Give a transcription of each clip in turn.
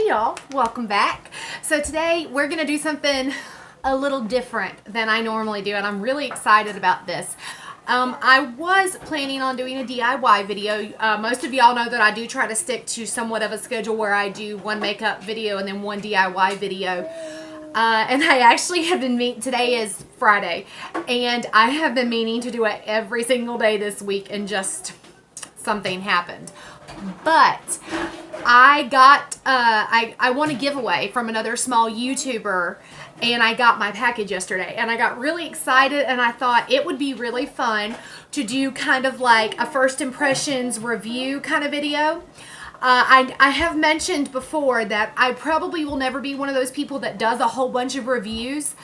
Hey y'all, welcome back. So today we're gonna do something a little different than I normally do, and I'm really excited about this. I was planning on doing a DIY video. Most of y'all know that I do try to stick to somewhat of a schedule where I do one makeup video and then one DIY video. And I actually have been today is Friday, and I have been meaning to do it every single day this week, and just something happened. But I got, I won a giveaway from another small YouTuber, and I got my package yesterday, and I got really excited, and I thought it would be really fun to do kind of like a first impressions review kind of video. I have mentioned before that I probably will never be one of those people that does a whole bunch of reviews.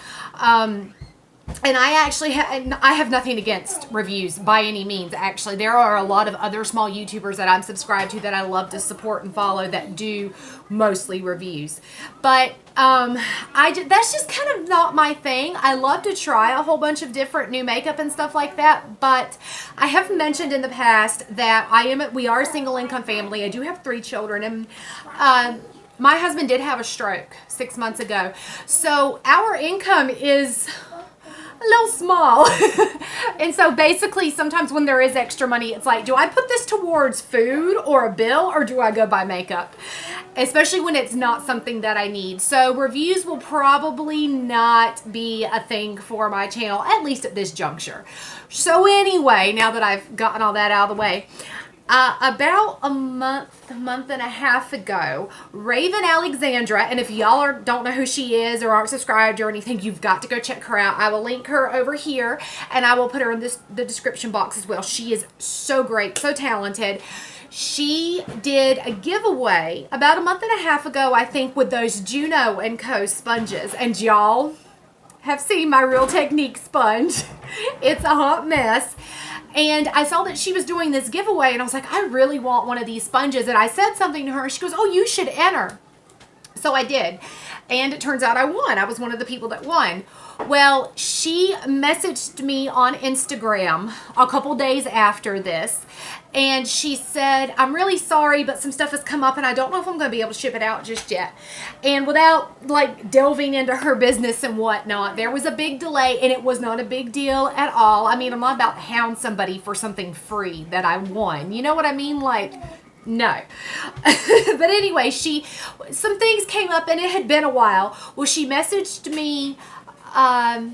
And I actually I have nothing against reviews by any means. Actually, there are a lot of other small YouTubers that I'm subscribed to that I love to support and follow that do mostly reviews. But that's just kind of not my thing. I love to try a whole bunch of different new makeup and stuff like that. But I have mentioned in the past that we are a single income family. I do have 3 children, and my husband did have a stroke 6 months ago. So our income is a little small. And so basically sometimes when there is extra money, it's like, do I put this towards food or a bill, or do I go buy makeup? Especially when it's not something that I need. So reviews will probably not be a thing for my channel, at least at this juncture. So anyway, now that I've gotten all that out of the way, about a month and a half ago, Raven Alexandra, and if y'all don't know who she is or aren't subscribed or anything, you've got to go check her out. I will link her over here, and I will put her in the description box as well. She is so great, so talented. She did a giveaway about a month and a half ago, I think, with those Juno & Co. sponges, and y'all have seen my Real Technique sponge. It's a hot mess. And I saw that she was doing this giveaway, and I was like, I really want one of these sponges. And I said something to her, and she goes, oh, you should enter. So I did. And it turns out I won. I was one of the people that won. Well, she messaged me on Instagram a couple days after this, and she said, I'm really sorry, but some stuff has come up, and I don't know if I'm going to be able to ship it out just yet. And without like delving into her business and whatnot, there was a big delay, and it was not a big deal at all. I mean, I'm not about to hound somebody for something free that I won. You know what I mean? Like, no. But anyway, some things came up, and it had been a while. Well, she messaged me, I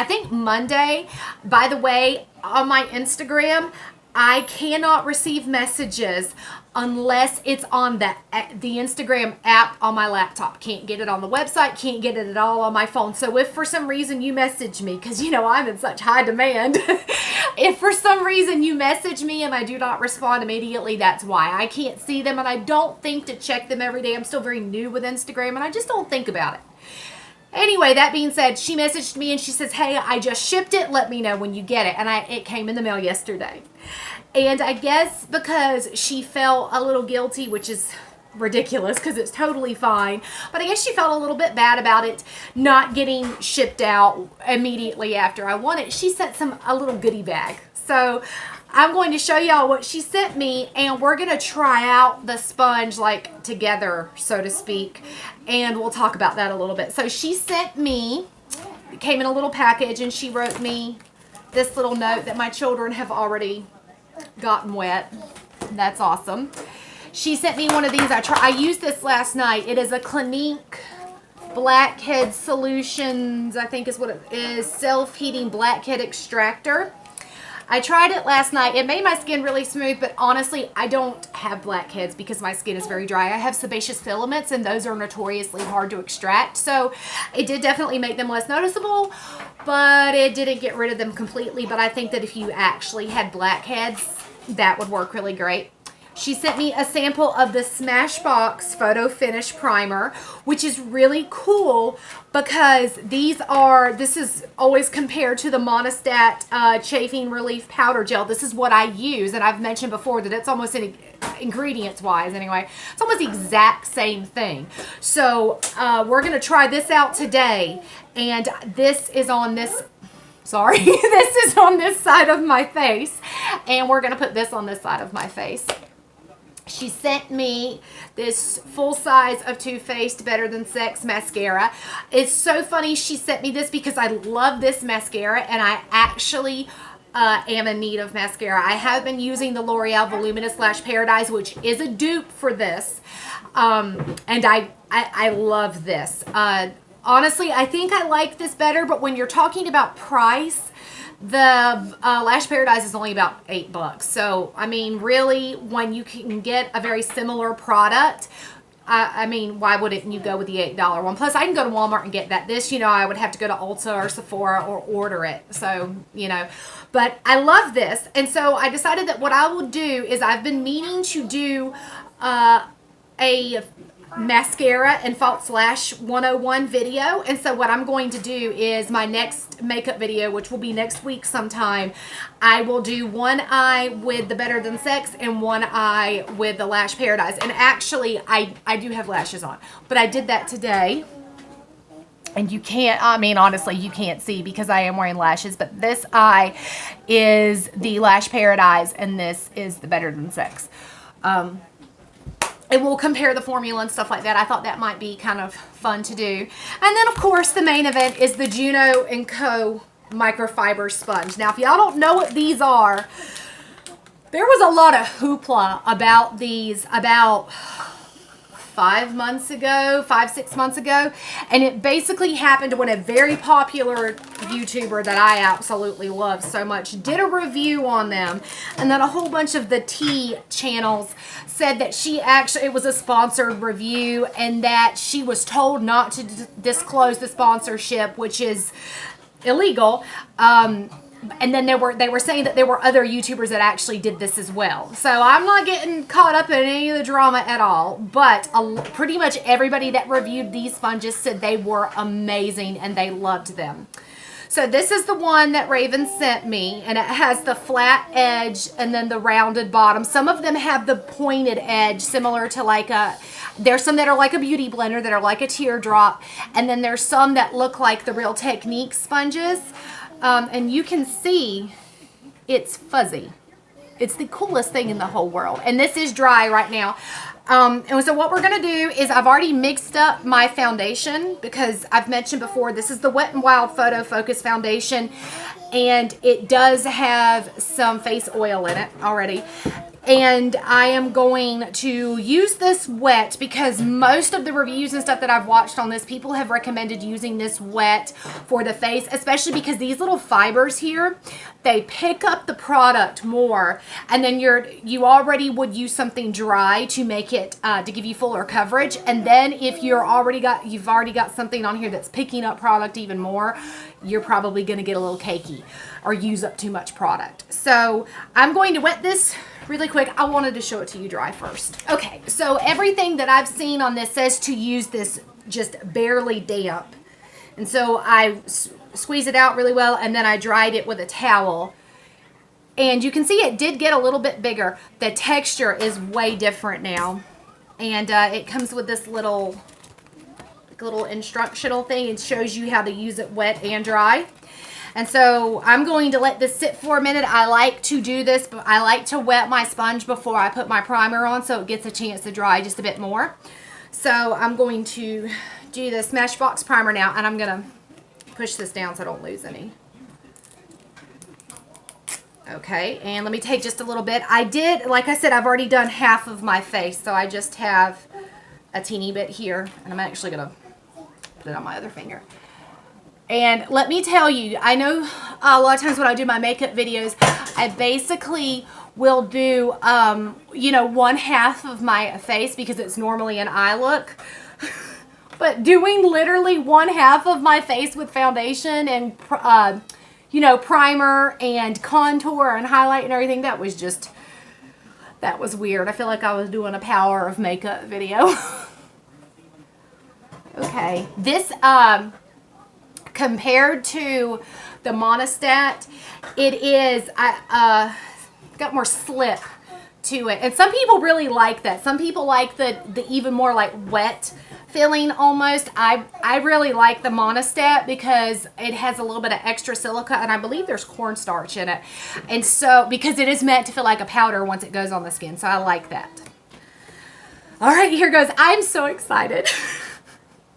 think Monday. By the way, on my Instagram, I cannot receive messages unless it's on the Instagram app on my laptop. Can't get it on the website, can't get it at all on my phone. So if for some reason you message me, because you know I'm in such high demand, if for some reason you message me and I do not respond immediately, that's why. I can't see them, and I don't think to check them every day. I'm still very new with Instagram, and I just don't think about it. Anyway, that being said, she messaged me and she says, hey, I just shipped it. Let me know when you get it. And it came in the mail yesterday. And I guess because she felt a little guilty, which is ridiculous because it's totally fine, but I guess she felt a little bit bad about it not getting shipped out immediately after I won it. She sent a little goodie bag. So I'm going to show y'all what she sent me, and we're going to try out the sponge like together, so to speak, and we'll talk about that a little bit. So she sent me, it came in a little package, and she wrote me this little note that my children have already gotten wet. That's awesome. She sent me one of these. I used this last night. It is a Clinique Blackhead Solutions, I think is what it is, self-heating blackhead extractor. I tried it last night. It made my skin really smooth, but honestly, I don't have blackheads because my skin is very dry. I have sebaceous filaments, and those are notoriously hard to extract. So it did definitely make them less noticeable, but it didn't get rid of them completely. But I think that if you actually had blackheads, that would work really great. She sent me a sample of the Smashbox Photo Finish Primer, which is really cool because this is always compared to the Monistat Chafing Relief Powder Gel. This is what I use, and I've mentioned before that it's almost ingredients-wise anyway, it's almost the exact same thing. So we're going to try this out today, and this is on this this is on this side of my face, and we're going to put this on this side of my face. She sent me this full size of Too Faced Better Than Sex mascara. It's so funny she sent me this because I love this mascara, and I actually am in need of mascara. I have been using the L'Oreal Voluminous Lash Paradise, which is a dupe for this, and I love this. Honestly, I think I like this better, but when you're talking about price, the Lash Paradise is only about $8. So, I mean, really, when you can get a very similar product, I mean, why wouldn't you go with the $8 one? Plus, I can go to Walmart and get that. This, you know, I would have to go to Ulta or Sephora or order it. So, you know, but I love this. And so I decided that what I will do is I've been meaning to do a mascara and false lash 101 video, and so what I'm going to do is my next makeup video, which will be next week sometime, I will do one eye with the Better Than Sex and one eye with the Lash Paradise. And actually I do have lashes on, but I did that today, and you can't, I mean, honestly, you can't see because I am wearing lashes, but this eye is the Lash Paradise and this is the Better Than Sex. And we'll compare the formula and stuff like that. I thought that might be kind of fun to do. And then, of course, the main event is the Juno & Co. Microfiber Sponge. Now, if y'all don't know what these are, there was a lot of hoopla about these about 5 months ago, 6 months ago. And it basically happened when a very popular YouTuber that I absolutely love so much did a review on them. And then a whole bunch of the tea channels said that it was a sponsored review and that she was told not to disclose the sponsorship, which is illegal. And then they were saying that there were other YouTubers that actually did this as well. So I'm not getting caught up in any of the drama at all. But pretty much everybody that reviewed these sponges said they were amazing and they loved them. So this is the one that Raven sent me, and it has the flat edge and then the rounded bottom. Some of them have the pointed edge, similar to there's some that are like a beauty blender, that are like a teardrop, and then there's some that look like the Real Technique sponges. And you can see it's fuzzy. It's the coolest thing in the whole world. And this is dry right now. And so what we're going to do is I've already mixed up my foundation because I've mentioned before, this is the Wet n Wild Photo Focus Foundation. And it does have some face oil in it already. And I am going to use this wet because most of the reviews and stuff that I've watched on this, people have recommended using this wet for the face, especially because these little fibers here, they pick up the product more. And then you already would use something dry to make it, to give you fuller coverage. And then if you've already got something on here that's picking up product even more, you're probably going to get a little cakey or use up too much product. So I'm going to wet this really quick. I wanted to show it to you dry first. Okay, so everything that I've seen on this says to use this just barely damp. And so I squeeze it out really well, and then I dried it with a towel. And you can see it did get a little bit bigger. The texture is way different now. And it comes with this little instructional thing. It shows you how to use it wet and dry. And so I'm going to let this sit for a minute. I like to do this, but I like to wet my sponge before I put my primer on so it gets a chance to dry just a bit more. So I'm going to do the Smashbox primer now, and I'm going to push this down so I don't lose any. Okay, and let me take just a little bit. Like I said, I've already done half of my face, so I just have a teeny bit here, and I'm actually going to put it on my other finger. And let me tell you, I know a lot of times when I do my makeup videos, I basically will do, you know, one half of my face because it's normally an eye look. But doing literally one half of my face with foundation and, you know, primer and contour and highlight and everything, that was weird. I feel like I was doing a power of makeup video. Okay, this, compared to the Monistat, it is got more slip to it, and some people really like that. Some people like the even more like wet feeling almost. I really like the Monistat because it has a little bit of extra silica, and I believe there's cornstarch in it, and so because it is meant to feel like a powder once it goes on the skin, so I like that. All right, here goes. I'm so excited.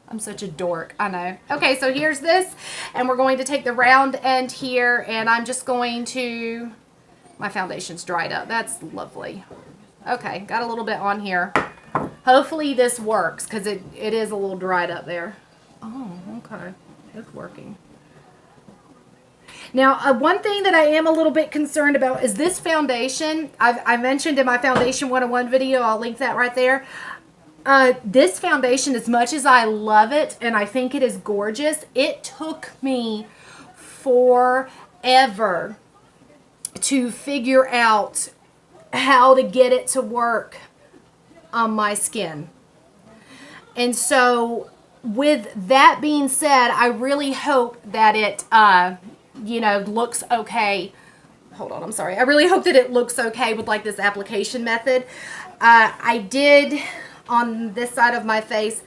I'm such a dork, I know. Okay, so here's this, and we're going to take the round end here, and I'm just going to, my foundation's dried up. That's lovely. Okay, got a little bit on here. Hopefully this works, because it is a little dried up there. Oh, okay. It's working. Now, one thing that I am a little bit concerned about is this foundation. I mentioned in my Foundation 101 video, I'll link that right there. This foundation, as much as I love it and I think it is gorgeous, it took me forever to figure out how to get it to work on my skin. And so with that being said, I really hope that it, you know, looks okay. Hold on, I'm sorry. I really hope that it looks okay with like this application method. I did, on this side of my face,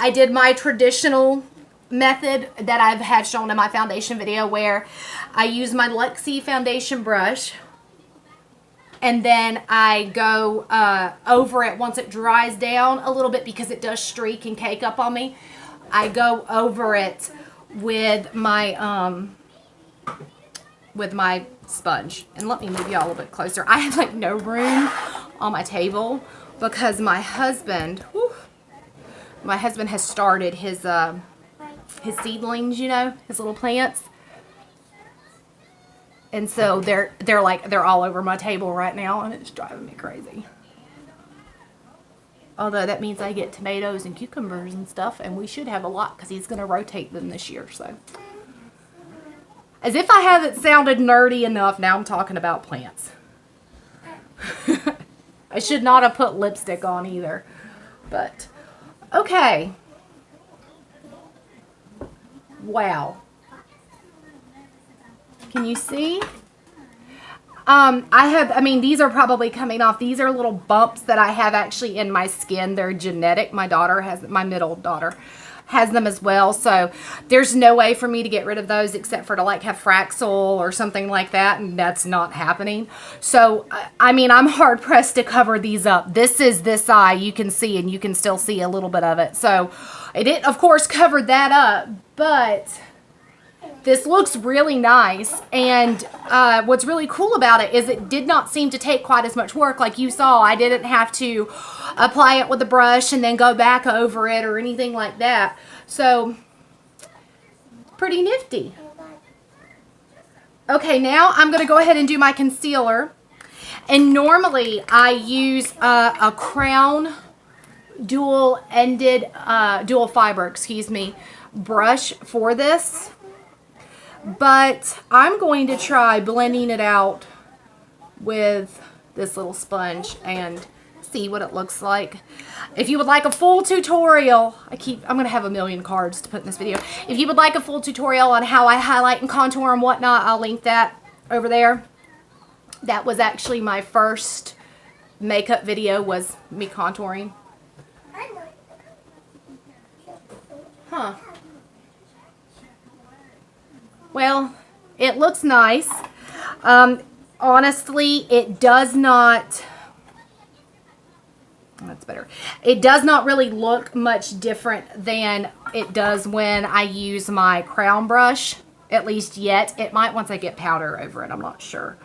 I did my traditional method that I've had shown in my foundation video, where I use my Luxie foundation brush and then I go over it once it dries down a little bit, because it does streak and cake up on me. I go over it with my sponge. And let me move y'all a little bit closer. I have like no room on my table because my husband has started his seedlings, you know, his little plants. And so they're all over my table right now, and it's driving me crazy. Although that means I get tomatoes and cucumbers and stuff, and we should have a lot because he's going to rotate them this year. So, as if I haven't sounded nerdy enough, now I'm talking about plants. I should not have put lipstick on either. But, okay. Wow. Can you see? I mean, these are probably coming off. These are little bumps that I have actually in my skin. They're genetic. My middle daughter has them as well. So there's no way for me to get rid of those except for to like have Fraxel or something like that. And that's not happening. So, I mean, I'm hard pressed to cover these up. This is this eye, you can see, and you can still see a little bit of it. So it didn't, of course, cover that up, but this looks really nice. And what's really cool about it is it did not seem to take quite as much work. Like you saw, I didn't have to apply it with a brush and then go back over it or anything like that. So, pretty nifty. Okay, now I'm going to go ahead and do my concealer. And normally I use a Crown dual fiber, brush for this. But I'm going to try blending it out with this little sponge and see what it looks like. If you would like a full tutorial, I'm going to have a million cards to put in this video. If you would like a full tutorial on how I highlight and contour and whatnot, I'll link that over there. That was actually my first makeup video, was me contouring. Huh. Well, it looks nice. Honestly, it does not, that's better. It does not really look much different than it does when I use my Crown brush, at least yet. It might once I get powder over it, I'm not sure.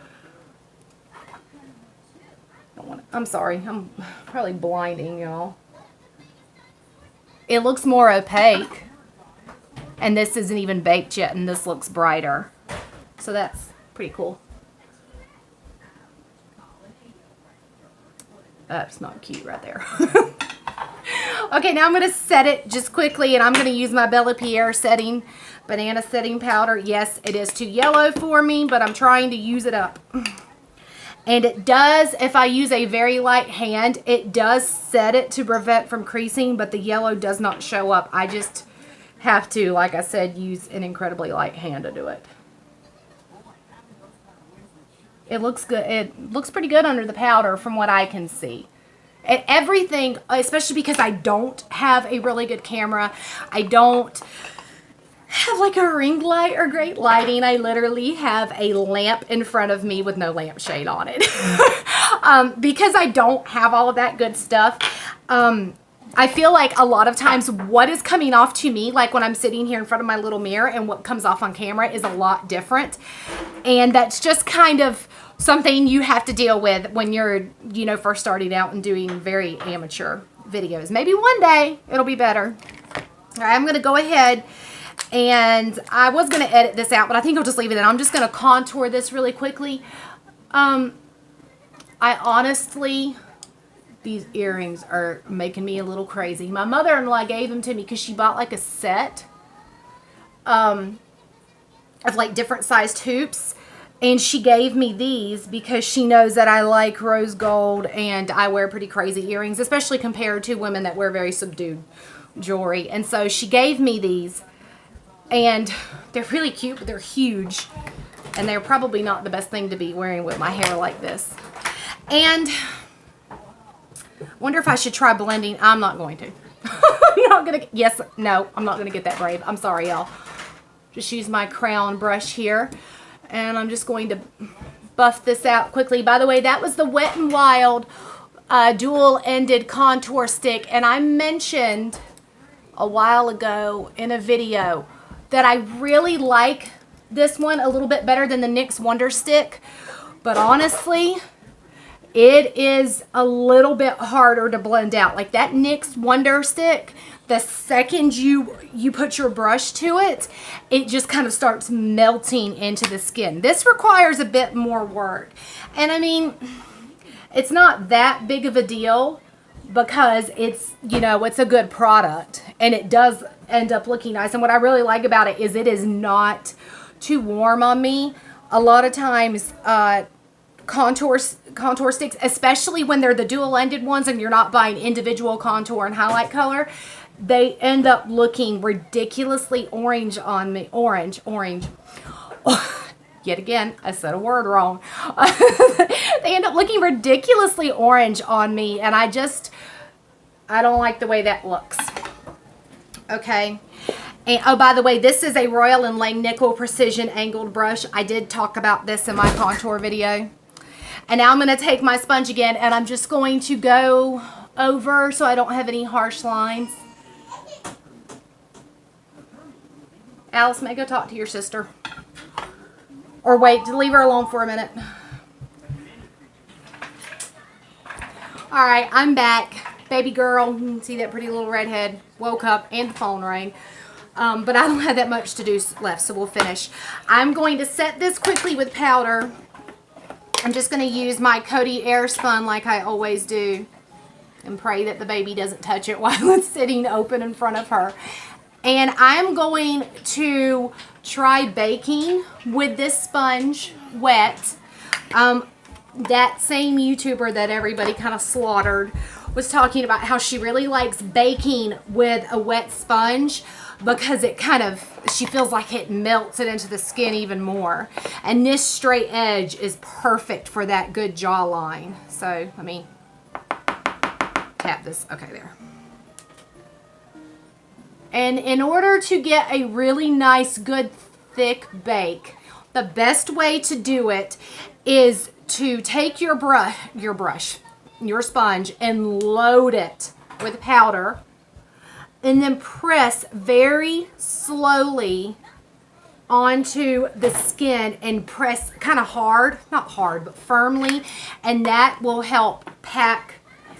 I'm sorry, I'm probably blinding y'all. It looks more opaque. And this isn't even baked yet, and this looks brighter. So that's pretty cool. That's not cute right there. Okay, now I'm going to set it just quickly, and I'm going to use my Bella Pierre banana setting powder. Yes, it is too yellow for me, but I'm trying to use it up. And it does, if I use a very light hand, it does set it to prevent from creasing, but the yellow does not show up. I just have to, like I said, use an incredibly light hand to do it. It looks good. It looks pretty good under the powder from what I can see. And everything, especially because I don't have a really good camera, I don't have like a ring light or great lighting. I literally have a lamp in front of me with no lampshade on it. because I don't have all of that good stuff. I feel like a lot of times what is coming off to me, like when I'm sitting here in front of my little mirror, and what comes off on camera is a lot different. And that's just kind of something you have to deal with when you're, you know, first starting out and doing very amateur videos. Maybe one day it'll be better. All right, I'm going to go ahead, and I was going to edit this out, but I think I'll just leave it in. I'm just going to contour this really quickly. I honestly, these earrings are making me a little crazy. My mother-in-law gave them to me because she bought like a set of like different sized hoops. And she gave me these because she knows that I like rose gold and I wear pretty crazy earrings, especially compared to women that wear very subdued jewelry. And so she gave me these, and they're really cute, but they're huge. And they're probably not the best thing to be wearing with my hair like this. And wonder if I should try blending. I'm not going to. I'm not going to. Yes, no, I'm not going to get that brave. I'm sorry, y'all. Just use my crown brush here. And I'm just going to buff this out quickly. By the way, that was the Wet n Wild dual-ended contour stick. And I mentioned a while ago in a video that I really like this one a little bit better than the NYX Wonder Stick. But honestly, it is a little bit harder to blend out. Like that NYX Wonder Stick, the second you put your brush to it, it just kind of starts melting into the skin. This requires a bit more work. And I mean, it's not that big of a deal because it's, you know, it's a good product and it does end up looking nice. And what I really like about it is not too warm on me. A lot of times, contour sticks, especially when they're the dual-ended ones and you're not buying individual contour and highlight color, they end up looking ridiculously orange on me. Orange. Yet again, I said a word wrong. They end up looking ridiculously orange on me, and I don't like the way that looks. Okay. And, oh, by the way, this is a Royal & Langnickel Precision Angled Brush. I did talk about this in my contour video. And now I'm going to take my sponge again, and I'm just going to go over so I don't have any harsh lines. Alice, may go talk to your sister. Or wait, leave her alone for a minute. All right, I'm back. Baby girl, you can see that pretty little redhead, woke up and the phone rang. But I don't have that much to do left, so we'll finish. I'm going to set this quickly with powder. I'm just going to use my Coty Air Spun like I always do and pray that the baby doesn't touch it while it's sitting open in front of her. And I'm going to try baking with this sponge wet. That same YouTuber that everybody kind of slaughtered was talking about how she really likes baking with a wet sponge because it kind of, she feels like it melts it into the skin even more. And this straight edge is perfect for that good jawline. So let me tap this. Okay, there. And in order to get a really nice, good, thick bake, the best way to do it is to take your sponge, and load it with powder, and then press very slowly onto the skin and press kind of hard, not hard, but firmly, and that will help pack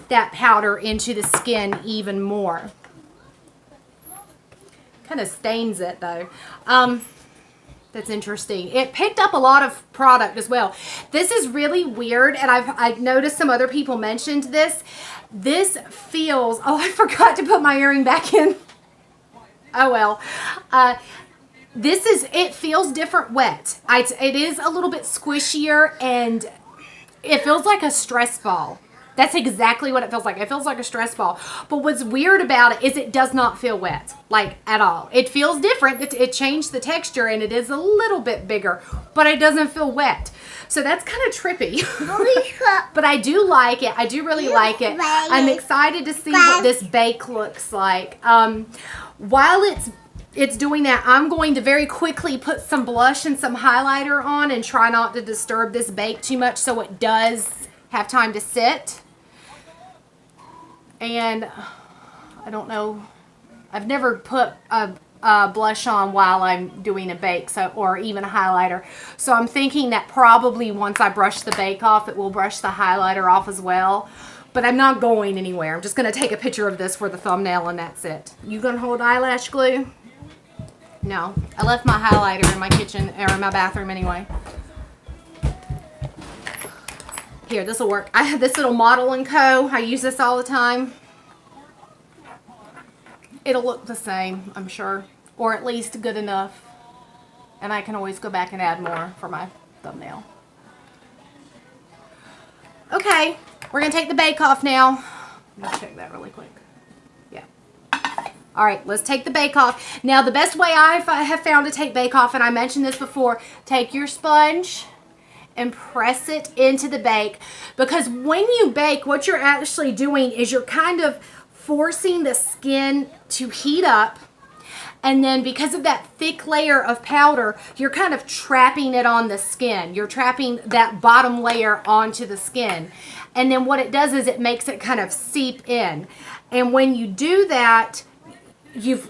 that powder into the skin even more. Kind of stains it though. That's interesting. It picked up a lot of product as well. This is really weird, and I've noticed some other people mentioned this. This feels, oh, I forgot to put my earring back in. Oh well. It feels different wet. It is a little bit squishier, and it feels like a stress ball. That's exactly what it feels like. It feels like a stress ball. But what's weird about it is it does not feel wet, like at all. It feels different. It changed the texture, and it is a little bit bigger, but it doesn't feel wet. So that's kind of trippy. But I do like it. I do really like it. I'm excited to see what this bake looks like. While it's doing that, I'm going to very quickly put some blush and some highlighter on and try not to disturb this bake too much so it does have time to sit. And I don't know, I've never put a blush on while I'm doing a bake, so, or even a highlighter. So I'm thinking that probably once I brush the bake off, it will brush the highlighter off as well. But I'm not going anywhere. I'm just going to take a picture of this for the thumbnail and that's it. You going to hold eyelash glue? No. I left my highlighter in my kitchen, or in my bathroom anyway. Here, this will work. I have this little Model & Co. I use this all the time. It'll look the same, I'm sure. Or at least good enough. And I can always go back and add more for my thumbnail. Okay, we're going to take the bake off now. Let me check that really quick. Yeah. All right, let's take the bake off. Now, the best way I have found to take bake off, and I mentioned this before, take your sponge and press it into the bake. Because when you bake, what you're actually doing is you're kind of forcing the skin to heat up, and then because of that thick layer of powder, you're kind of trapping it on the skin. You're trapping that bottom layer onto the skin, and then what it does is it makes it kind of seep in. And when you do that,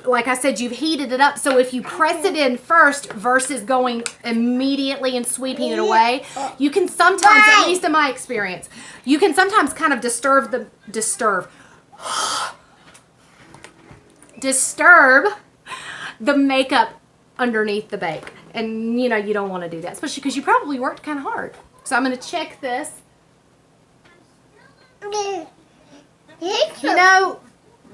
like I said, you've heated it up. So if you press it in first versus going immediately and sweeping it away, you can sometimes, at least in my experience, you can sometimes kind of disturb the makeup underneath the bake. And you know, you don't want to do that, especially because you probably worked kind of hard. So I'm going to check this. You know,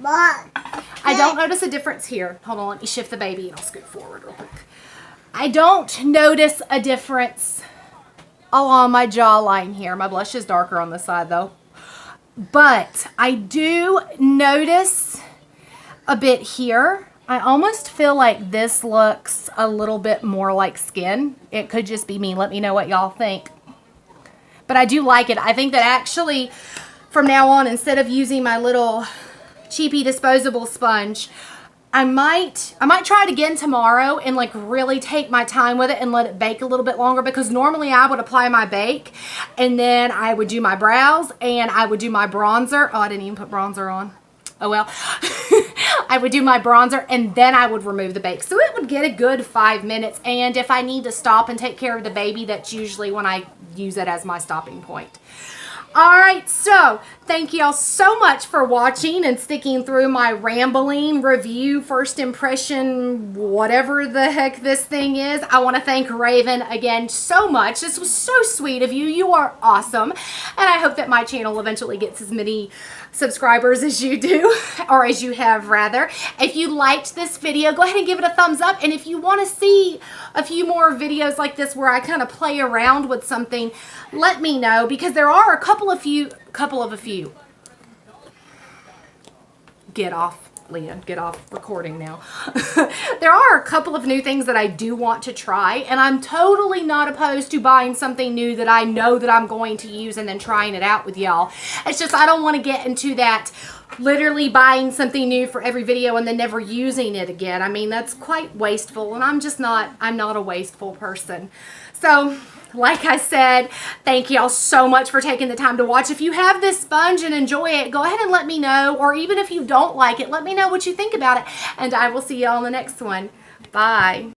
I don't notice a difference here. Hold on, let me shift the baby and I'll scoot forward real quick. I don't notice a difference along my jawline here. My blush is darker on this side though. But I do notice a bit here. I almost feel like this looks a little bit more like skin. It could just be me. Let me know what y'all think. But I do like it. I think that actually from now on, instead of using my little cheapy disposable sponge, I might try it again tomorrow and like really take my time with it and let it bake a little bit longer, because normally I would apply my bake and then I would do my brows and I would do my bronzer. Oh, I didn't even put bronzer on. Oh well. I would do my bronzer and then I would remove the bake. So it would get a good 5 minutes, and if I need to stop and take care of the baby, that's usually when I use it as my stopping point. Alright, so thank y'all so much for watching and sticking through my rambling review, first impression, whatever the heck this thing is. I want to thank Raven again so much. This was so sweet of you. You are awesome. And I hope that my channel eventually gets as many subscribers as you do, or as you have rather. If you liked this video, go ahead and give it a thumbs up. And if you want to see a few more videos like this where I kind of play around with something, let me know, because there are a couple of a few. Get off, Leah. Get off recording now. There are a couple of new things that I do want to try, and I'm totally not opposed to buying something new that I know that I'm going to use and then trying it out with y'all. It's just I don't want to get into that literally buying something new for every video and then never using it again. I mean, that's quite wasteful, and I'm not a wasteful person. So, like I said, thank y'all so much for taking the time to watch. If you have this sponge and enjoy it, go ahead and let me know. Or even if you don't like it, let me know what you think about it. And I will see y'all in the next one. Bye.